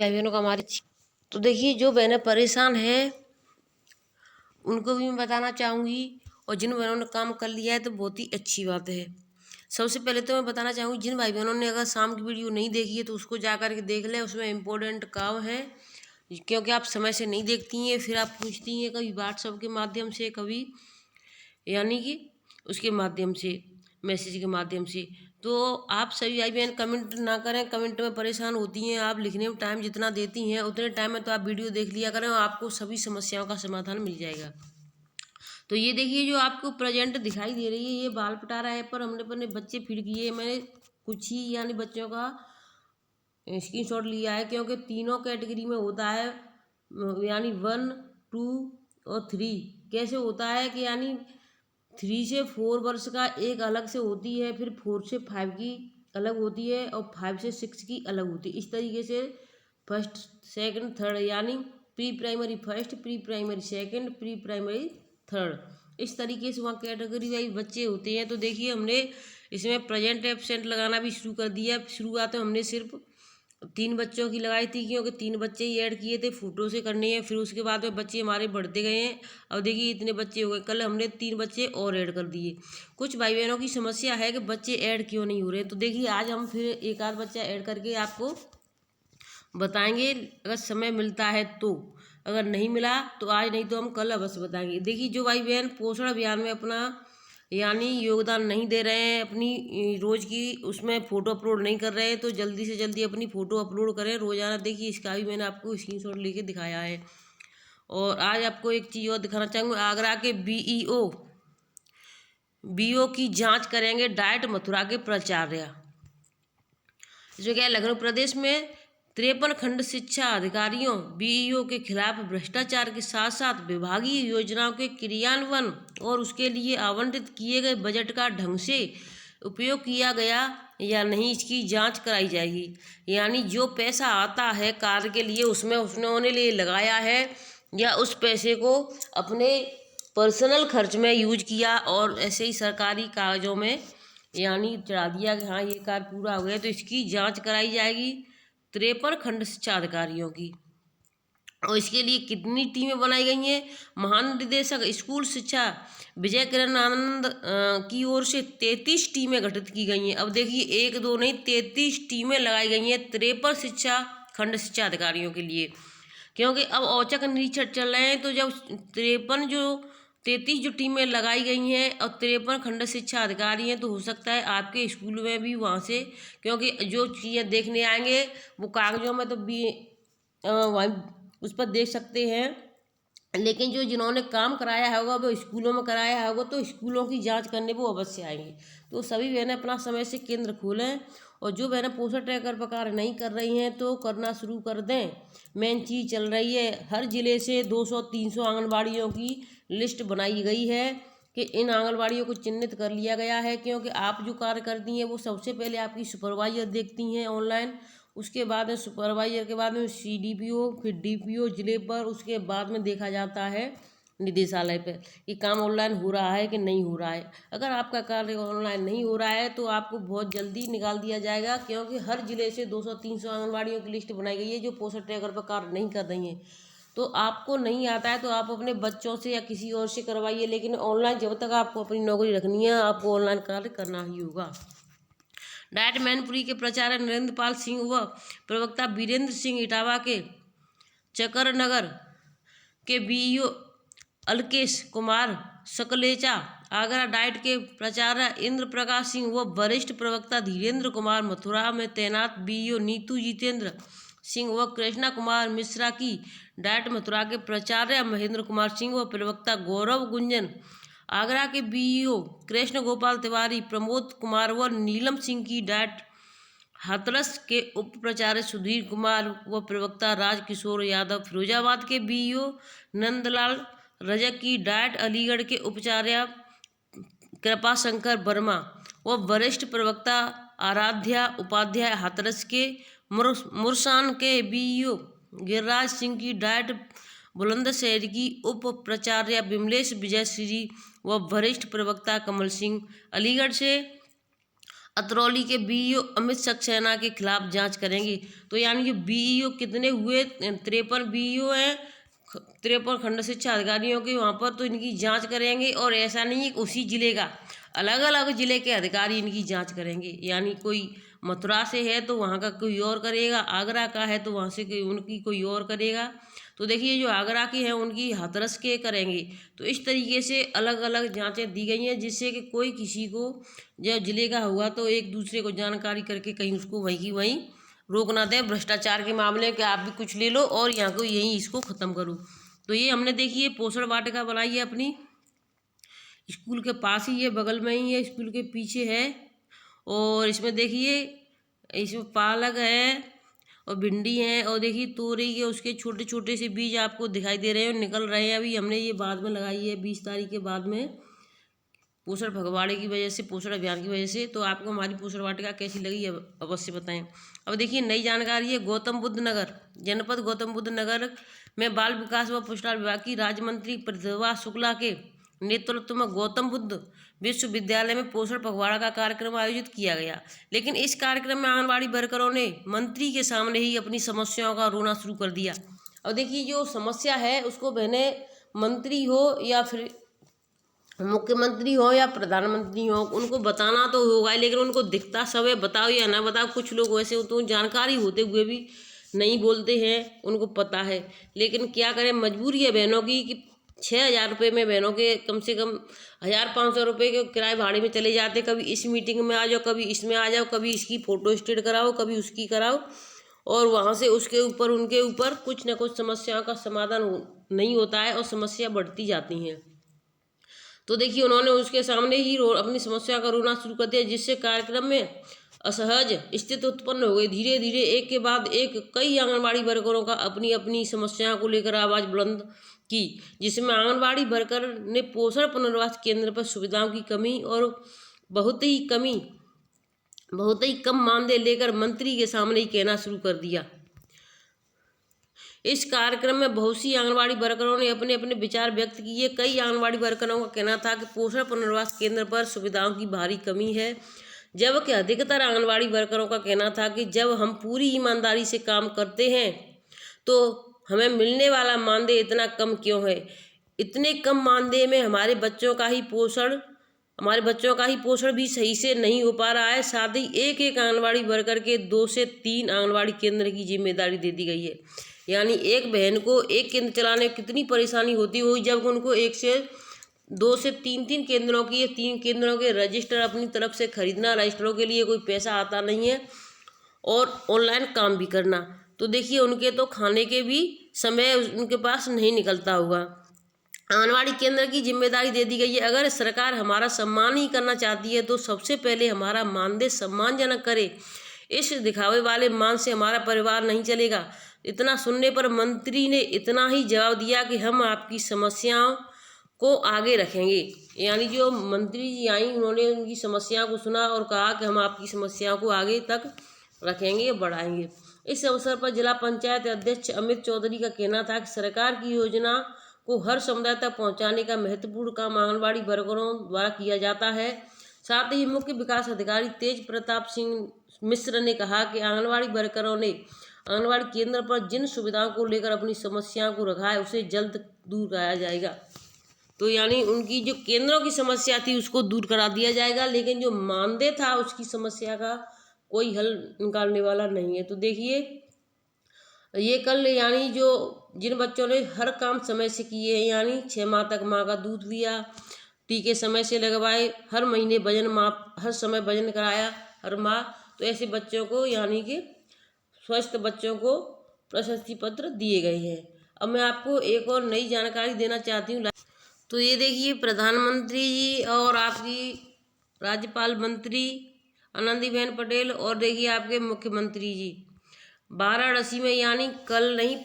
भाई बहनों का हमारे तो देखिए, जो बहनें परेशान हैं उनको भी मैं बताना चाहूँगी, और जिन बहनों ने काम कर लिया है तो बहुत ही अच्छी बात है। सबसे पहले तो मैं बताना चाहूँगी, जिन भाई बहनों ने अगर शाम की वीडियो नहीं देखी है तो उसको जा कर के देख लें, उसमें इम्पोर्टेंट काम है। क्योंकि आप समय से नहीं देखती हैं, फिर आप पूछती हैं कभी व्हाट्सएप के माध्यम से, कभी यानी कि उसके माध्यम से, मैसेज के माध्यम से। तो आप सभी भाई बहन कमेंट ना करें, कमेंट में परेशान होती हैं आप, लिखने में टाइम जितना देती हैं उतने टाइम में तो आप वीडियो देख लिया करें और आपको सभी समस्याओं का समाधान मिल जाएगा। तो ये देखिए, जो आपको प्रेजेंट दिखाई दे रही है, ये बाल पटारा ऐप पर हमने अपने बच्चे फीड किए। मैंने कुछ ही यानी बच्चों का स्क्रीनशॉट लिया है, क्योंकि तीनों कैटेगरी में होता है, यानी 1, 2 और 3। कैसे होता है कि यानी 3 से 4 वर्ष का एक अलग से होती है, फिर 4 से 5 की अलग होती है, और 5 से 6 की अलग होती है। इस तरीके से फर्स्ट, सेकंड, थर्ड, यानी pre primary first, pre primary second, pre primary third, इस तरीके से वहाँ कैटेगरी वाइज बच्चे होते हैं। तो देखिए, हमने इसमें प्रेजेंट एब्सेंट लगाना भी शुरू कर दिया। शुरुआत में हमने सिर्फ 3 बच्चों की लगाई थी, क्योंकि 3 बच्चे ही ऐड किए थे, फोटो से करने हैं। फिर उसके बाद में बच्चे हमारे बढ़ते गए हैं। अब देखिए, इतने बच्चे हो गए। कल हमने 3 बच्चे और ऐड कर दिए। कुछ भाई बहनों की समस्या है कि बच्चे ऐड क्यों नहीं हो रहे, तो देखिए आज हम फिर एक आध बच्चा ऐड करके आपको बताएंगे, अगर समय मिलता है तो। अगर नहीं मिला तो आज, नहीं तो हम कल अवश्य बताएंगे। देखिए, जो भाई बहन पोषण अभियान में अपना यानी योगदान नहीं दे रहे हैं, अपनी रोज़ की उसमें फ़ोटो अपलोड नहीं कर रहे हैं, तो जल्दी से जल्दी अपनी फ़ोटो अपलोड करें रोज़ाना। देखिए, इसका भी मैंने आपको स्क्रीनशॉट लेके दिखाया है। और आज आपको एक चीज़ और दिखाना चाहूँगी। आगरा के बीओ की जांच करेंगे डाइट मथुरा के प्राचार्य। इसमें क्या है, लखनऊ प्रदेश में 53 खंड शिक्षा अधिकारियों बीईओ के खिलाफ भ्रष्टाचार के साथ साथ विभागीय योजनाओं के क्रियान्वयन और उसके लिए आवंटित किए गए बजट का ढंग से उपयोग किया गया या नहीं, इसकी जांच कराई जाएगी। यानी जो पैसा आता है कार्य के लिए, उसमें उन्होंने लिए लगाया है या उस पैसे को अपने पर्सनल खर्च में यूज किया, और ऐसे ही सरकारी कागजों में यानी चढ़ा दिया कि हाँ ये कार्य पूरा हो गया, तो इसकी जांच कराई जाएगी 53 खंड शिक्षा अधिकारियों की। और इसके लिए कितनी टीमें बनाई गई हैं? महानिदेशक स्कूल शिक्षा विजय किरण आनंद की ओर से 33 टीमें गठित की गई हैं। अब देखिए, 1 2 नहीं, 33 टीमें लगाई गई हैं 53 खंड शिक्षा अधिकारियों के लिए। क्योंकि अब औचक निरीक्षण चल रहे हैं, तो जब 33 जो टीमें लगाई गई हैं और 53 खंड शिक्षा अधिकारी हैं, तो हो सकता है आपके स्कूल में भी वहाँ से, क्योंकि जो चीज़ें देखने आएंगे वो कागजों में तो भी वहीं उस पर देख सकते हैं, लेकिन जो जिन्होंने काम कराया होगा वो स्कूलों में कराया होगा, तो स्कूलों की जांच करने वो अवश्य आएंगे। तो सभी बहनें अपना समय से केंद्र खोलें, और जो बहनें पोषण ट्रैकर पर कार्य नहीं कर रही हैं तो करना शुरू कर दें। मेन चीज़ चल रही है, हर ज़िले से 200-300 आंगनबाड़ियों की लिस्ट बनाई गई है कि इन आंगनबाड़ियों को चिन्हित कर लिया गया है। क्योंकि आप जो कार्य करती हैं वो सबसे पहले आपकी सुपरवाइजर देखती हैं ऑनलाइन, उसके बाद में सुपरवाइजर के बाद में सीडीपीओ, फिर डीपीओ जिले पर, उसके बाद में देखा जाता है निदेशालय पर कि काम ऑनलाइन हो रहा है कि नहीं हो रहा है। अगर आपका कार्य ऑनलाइन नहीं हो रहा है तो आपको बहुत जल्दी निकाल दिया जाएगा, क्योंकि हर जिले से 200-300 आंगनबाड़ियों की लिस्ट बनाई गई है जो पोषण ट्रैकर पर कार्य नहीं कर रही हैं। तो आपको नहीं आता है तो आप अपने बच्चों से या किसी और से करवाइए, लेकिन ऑनलाइन जब तक आपको अपनी नौकरी रखनी है आपको ऑनलाइन कार्य करना ही होगा। डाइट मैनपुरी के प्राचार्य नरेंद्र पाल सिंह व प्रवक्ता वीरेंद्र सिंह इटावा के चकरनगर के बीईओ अलकेश कुमार सकलेचा, आगरा डाइट के प्राचार्य इंद्र प्रकाश सिंह व वरिष्ठ प्रवक्ता धीरेन्द्र कुमार, मथुरा में तैनात बीईओ नीतू जितेंद्र सिंह व कृष्णा कुमार मिश्रा की डाइट मथुरा के प्राचार्य महेंद्र कुमार सिंह व प्रवक्ता गौरव गुंजन, आगरा के बीईओ कृष्ण गोपाल तिवारी, प्रमोद कुमार व नीलम सिंह की डाइट हाथरस के उप प्राचार्य सुधीर कुमार व प्रवक्ता राजकिशोर यादव, फिरोजाबाद के बीईओ नंदलाल रजक की डाइट अलीगढ़ के उपचार्य कृपा शंकर वर्मा व वरिष्ठ प्रवक्ता आराध्या उपाध्याय, हाथरस के मुरसान के बीईओ गिरिराज सिंह की डाइट बुलंदशहर की उप प्राचार्य विमलेश विजयश्री व वरिष्ठ प्रवक्ता कमल सिंह, अलीगढ़ से अतरौली के बीईओ अमित सक्सेना के खिलाफ जांच करेंगे। तो यानी जो बीईओ कितने हुए, 53 बीईओ हैं, 53 खंड शिक्षा अधिकारियों के वहाँ पर, तो इनकी जांच करेंगे। और ऐसा नहीं है कि उसी जिले का, अलग अलग जिले के अधिकारी इनकी जांच करेंगे। यानी कोई मथुरा से है तो वहाँ का कोई और करेगा, आगरा का है तो वहाँ से उनकी कोई और करेगा। तो देखिए जो आगरा की हैं उनकी हाथरस के करेंगे। तो इस तरीके से अलग अलग जांचें दी गई हैं, जिससे कि कोई किसी को जब जिले का हुआ तो एक दूसरे को जानकारी करके कहीं उसको वहीं की वहीं रोक ना दें भ्रष्टाचार के मामले कि आप भी कुछ ले लो और यहाँ को यहीं इसको ख़त्म करो। तो ये हमने देखिए पोषण वाटिका बनाई है अपनी स्कूल के पास ही है, बगल में ही है, स्कूल के पीछे है। और इसमें देखिए इसमें पालक है और भिंडी है, और देखिए तोरई के उसके छोटे छोटे से बीज आपको दिखाई दे रहे हैं, निकल रहे हैं। अभी हमने ये बाद में लगाई है 20 तारीख के बाद में, पोषण पखवाड़े की वजह से, पोषण अभियान की वजह से। तो आपको हमारी पोषण वाटिका कैसी लगी अवश्य बताएं। अब देखिए नई जानकारी है, गौतम बुद्ध नगर जनपद गौतम बुद्ध नगर में बाल विकास व पुरस्कार विभाग की राज्य मंत्री प्रतिभा शुक्ला के नेतृत्व में गौतम बुद्ध विश्वविद्यालय में पोषण पखवाड़ा का कार्यक्रम आयोजित किया गया। लेकिन इस कार्यक्रम में आंगनबाड़ी वर्करों ने मंत्री के सामने ही अपनी समस्याओं का रोना शुरू कर दिया। अब देखिए जो समस्या है उसको बहने मंत्री हो या फिर मुख्यमंत्री हो या प्रधानमंत्री हो, उनको बताना तो होगा, लेकिन उनको दिखता सब है, बताओ या ना बताओ। कुछ लोग वैसे तो जानकारी होते हुए भी नहीं बोलते हैं, उनको पता है, लेकिन क्या करें, मजबूरी है बहनों की कि 6,000 रुपये में बहनों के कम से कम 1,500 रुपये के किराए भाड़े में चले जाते। कभी इस मीटिंग में आ जाओ, कभी इसमें आ जाओ, कभी इसकी फ़ोटो स्टेट कराओ, कभी उसकी कराओ, और वहाँ से उसके ऊपर उनके ऊपर कुछ न कुछ समस्याओं का समाधान नहीं होता है और समस्या बढ़ती जाती हैं। तो देखिए उन्होंने उसके सामने ही अपनी समस्या का रोना शुरू कर दिया, जिससे कार्यक्रम में असहज स्थिति उत्पन्न हो गई। धीरे धीरे एक के बाद एक कई आंगनबाड़ी वर्करों का अपनी अपनी समस्याओं को लेकर आवाज़ बुलंद की, जिसमें आंगनबाड़ी वर्कर ने पोषण पुनर्वास केंद्र पर सुविधाओं की कमी और बहुत ही कम मानदेय लेकर मंत्री के सामने ही कहना शुरू कर दिया। इस कार्यक्रम में बहुत सी आंगनबाड़ी वर्करों ने अपने अपने विचार व्यक्त किए। कई आंगनबाड़ी वर्करों का कहना था कि पोषण पुनर्वास केंद्र पर सुविधाओं की भारी कमी है, जबकि अधिकतर आंगनबाड़ी वर्करों का कहना था कि जब हम पूरी ईमानदारी से काम करते हैं तो हमें मिलने वाला मानदेय इतना कम क्यों है। इतने कम मानदेय में हमारे बच्चों का ही पोषण भी सही से नहीं हो पा रहा है। साथ ही एक एक आंगनबाड़ी वर्कर के 2 से 3 आंगनबाड़ी केंद्र की जिम्मेदारी दे दी गई है। यानी एक बहन को एक केंद्र चलाने में कितनी परेशानी होती होगी, जब उनको 1 से 2 से 3 केंद्रों की 3 केंद्रों के रजिस्टर अपनी तरफ से खरीदना, रजिस्टरों के लिए कोई पैसा आता नहीं है, और ऑनलाइन काम भी करना। तो देखिए उनके तो खाने के भी समय उनके पास नहीं निकलता होगा। आंगनबाड़ी केंद्र की जिम्मेदारी दे दी गई है। अगर सरकार हमारा सम्मान ही करना चाहती है तो सबसे पहले हमारा मानदेय सम्मानजनक करे। इस दिखावे वाले मान से हमारा परिवार नहीं चलेगा। इतना सुनने पर मंत्री ने इतना ही जवाब दिया कि हम आपकी समस्याओं को आगे रखेंगे। यानी जो मंत्री जी आई उन्होंने उनकी समस्याओं को सुना और कहा कि हम आपकी समस्याओं को आगे तक रखेंगे, बढ़ाएंगे। इस अवसर पर जिला पंचायत अध्यक्ष अमित चौधरी का कहना था कि सरकार की योजना को हर समुदाय तक पहुंचाने का महत्वपूर्ण काम आंगनबाड़ी वर्करों द्वारा किया जाता है। साथ ही मुख्य विकास अधिकारी तेज प्रताप सिंह मिश्र ने कहा कि आंगनबाड़ी वर्करों ने आंगनबाड़ी केंद्र पर जिन सुविधाओं को लेकर अपनी समस्याओं को रखा है उसे जल्द दूर कराया जाएगा। तो यानी उनकी जो केंद्रों की समस्या थी उसको दूर करा दिया जाएगा, लेकिन जो मानदेय था उसकी समस्या का कोई हल निकालने वाला नहीं है। तो देखिए ये कल यानी जो जिन बच्चों ने हर काम समय से किए हैं, यानी 6 माह तक माँ का दूध लिया, टीके समय से लगवाए, हर महीने वजन माप, हर समय वजन कराया हर माह, तो ऐसे बच्चों को यानी कि स्वस्थ बच्चों को प्रशस्ति पत्र दिए गए हैं। अब मैं आपको एक और नई जानकारी देना चाहती हूँ। तो ये देखिए प्रधानमंत्री जी और आपकी राज्यपाल मंत्री आनंदीबेन पटेल और देखिए आपके मुख्यमंत्री जी वाराणसी में, यानी कल नहीं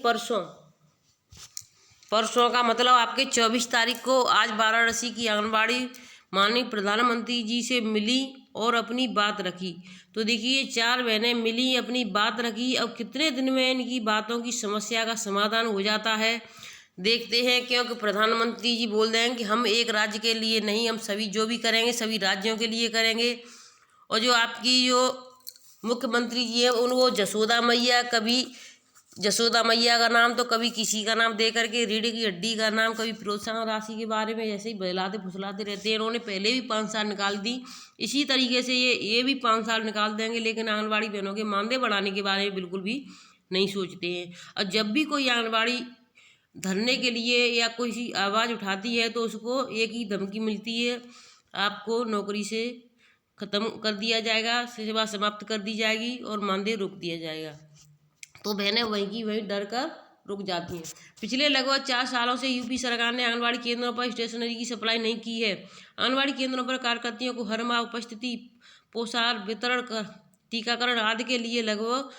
परसों का मतलब आपके 24 तारीख को आज वाराणसी की आंगनबाड़ी माननीय प्रधानमंत्री जी से मिली और अपनी बात रखी। तो देखिए 4 बहनें मिली, अपनी बात रखी। अब कितने दिन में इनकी बातों की समस्या का समाधान हो जाता है देखते हैं, क्योंकि प्रधानमंत्री जी बोल रहे हैं कि हम एक राज्य के लिए नहीं, हम सभी जो भी करेंगे सभी राज्यों के लिए करेंगे। और जो आपकी जो मुख्यमंत्री जी है उनको जसोदा मैया, कभी जसोदा मैया का नाम तो कभी किसी का नाम दे करके, रीढ़ की हड्डी का नाम, कभी प्रोत्साहन राशि के बारे में ऐसे ही बहलाते फुसलाते रहते हैं। इन्होंने पहले भी 5 साल निकाल दी, इसी तरीके से ये भी 5 साल निकाल देंगे, लेकिन आंगनबाड़ी बहनों के मानदेय बढ़ाने के बारे में बिल्कुल भी नहीं सोचते हैं। और जब भी कोई आंगनबाड़ी धरने के लिए या कोई आवाज़ उठाती है तो उसको एक ही धमकी मिलती है, आपको नौकरी से ख़त्म कर दिया जाएगा, सेवा समाप्त कर दी जाएगी और मानदेय रोक दिया जाएगा। तो बहनें वहीं की वहीं डर कर रुक जाती हैं। पिछले लगभग 4 सालों से यूपी सरकार ने आंगनबाड़ी केंद्रों पर स्टेशनरी की सप्लाई नहीं की है। आंगनबाड़ी केंद्रों पर कार्यकर्तियों को हर माह उपस्थिति, पोषाहार वितरण, टीकाकरण आदि के लिए लगभग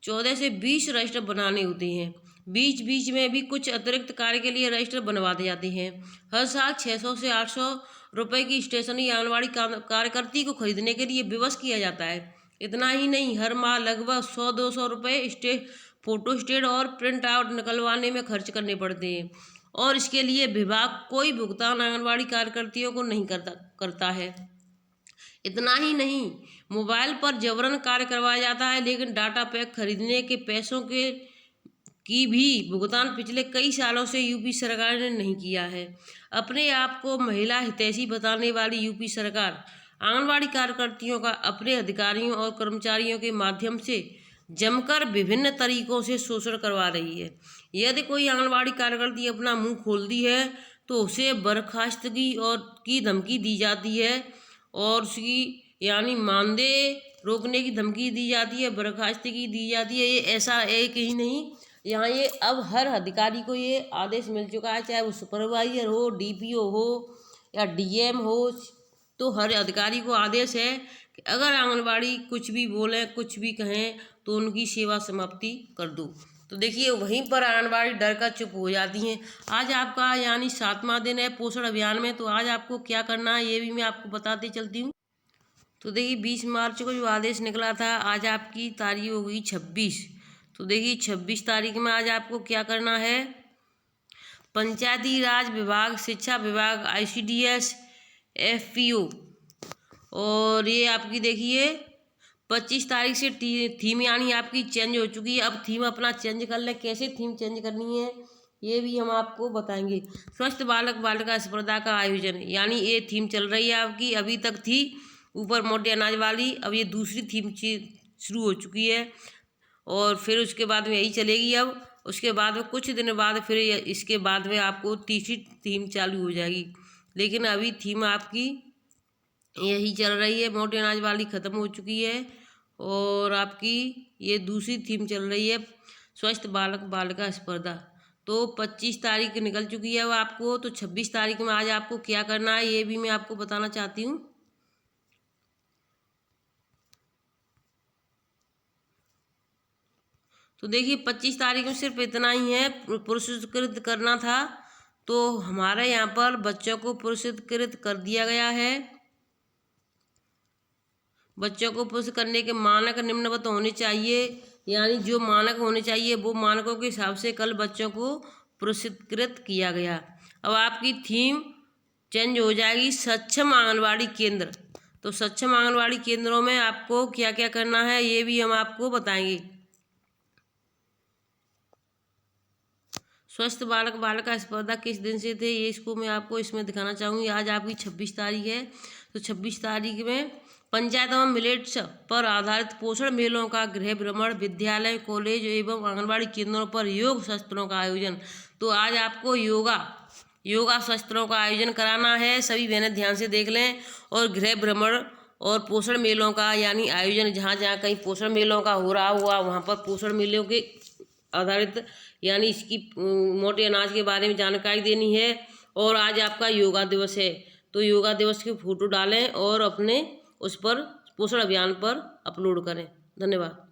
14 से 20 रजिस्टर बनाने होते हैं। बीच बीच में भी कुछ अतिरिक्त कार्य के लिए रजिस्टर बनवाते जाते हैं। हर साल 600 से 800 रुपये की स्टेशनरी आंगनबाड़ी कार्यकर्ती को खरीदने के लिए विवश किया जाता है। इतना ही नहीं, हर माह लगभग 100-200 रुपये फोटो स्टेट और प्रिंट आउट निकलवाने में खर्च करने पड़ते हैं और इसके लिए विभाग कोई भुगतान आंगनबाड़ी कार्यकर्तियों को नहीं करता है। इतना ही नहीं, मोबाइल पर जबरन कार्य करवाया जाता है, लेकिन डाटा पैक खरीदने के पैसों की भी भुगतान पिछले कई सालों से यूपी सरकार ने नहीं किया है। अपने आप को महिला हितैषी बताने वाली यूपी सरकार आंगनबाड़ी कार्यकर्तियों का अपने अधिकारियों और कर्मचारियों के माध्यम से जमकर विभिन्न तरीकों से शोषण करवा रही है। यदि कोई आंगनबाड़ी कार्यकर्ती अपना मुंह खोलती है तो उसे बर्खास्तगी और की धमकी दी जाती है और उसकी यानी मानदेय रोकने की धमकी दी जाती है, बर्खास्तगी दी जाती है। ये ऐसा एक ही नहीं, यहाँ ये अब हर अधिकारी को ये आदेश मिल चुका है, चाहे वो सुपरवाइजर हो, डीपीओ हो या डीएम हो, तो हर अधिकारी को आदेश है कि अगर आंगनबाड़ी कुछ भी बोलें, कुछ भी कहें तो उनकी सेवा समाप्ति कर दो। तो देखिए वहीं पर आंगनबाड़ी डर कर चुप हो जाती हैं। आज आपका यानी 7वां दिन है पोषण अभियान में, तो आज आपको क्या करना है ये भी मैं आपको बताते चलती हूँ। तो देखिए 20 मार्च को जो आदेश निकला था, आज आपकी तारीख हो गई 26। तो देखिए 26 तारीख में आज आपको क्या करना है, पंचायती राज विभाग, शिक्षा विभाग, ICDS, FPO और ये आपकी देखिए 25 तारीख से थीम यानी आपकी चेंज हो चुकी है। अब थीम अपना चेंज कर लें, कैसे थीम चेंज करनी है ये भी हम आपको बताएंगे। स्वस्थ बालक बालिका स्पर्धा का आयोजन, यानी ये थीम चल रही है आपकी, अभी तक थी ऊपर मोटे अनाज वाली, अब ये दूसरी थीम शुरू हो चुकी है और फिर उसके बाद में यही चलेगी। अब उसके बाद में कुछ दिन बाद फिर इसके बाद में आपको तीसरी थीम चालू हो जाएगी, लेकिन अभी थीम आपकी यही चल रही है, मोटे अनाज वाली ख़त्म हो चुकी है और आपकी ये दूसरी थीम चल रही है स्वस्थ बालक बालिका स्पर्धा। तो 25 तारीख निकल चुकी है अब आपको, तो 26 तारीख में आज आपको क्या करना है ये भी मैं आपको बताना चाहती हूँ। तो देखिए 25 तारीख में सिर्फ इतना ही है, पुरस्कृत करना था, तो हमारे यहाँ पर बच्चों को पुरस्कृत कर दिया गया है। बच्चों को पुरस्कृत करने के मानक निम्नवत होने चाहिए, यानी जो मानक होने चाहिए वो मानकों के हिसाब से कल बच्चों को पुरस्कृत किया गया। अब आपकी थीम चेंज हो जाएगी सक्षम आंगनबाड़ी केंद्र। तो सक्षम आंगनबाड़ी केंद्रों में आपको क्या क्या करना है ये भी हम आपको बताएंगे। स्वस्थ बालक बालिका स्पर्धा किस दिन से थे ये इसको मैं आपको इसमें दिखाना चाहूँगी। आज आपकी 26 तारीख है, तो 26 तारीख में पंचायत एवं मिलेट्स पर आधारित पोषण मेलों का गृह भ्रमण, विद्यालय, कॉलेज एवं आंगनबाड़ी केंद्रों पर योग सत्रों का आयोजन। तो आज आपको योगा सत्रों का आयोजन कराना है, सभी बहनें ध्यान से देख लें। और गृह भ्रमण और पोषण मेलों का यानी आयोजन, जहाँ जहाँ कहीं पोषण मेलों का हो रहा हुआ वहाँ पर पोषण मेलों के आधारित यानी इसकी मोटे अनाज के बारे में जानकारी देनी है। और आज आपका योगा दिवस है, तो योगा दिवस की फ़ोटो डालें और अपने उस पर पोषण अभियान पर अपलोड करें। धन्यवाद।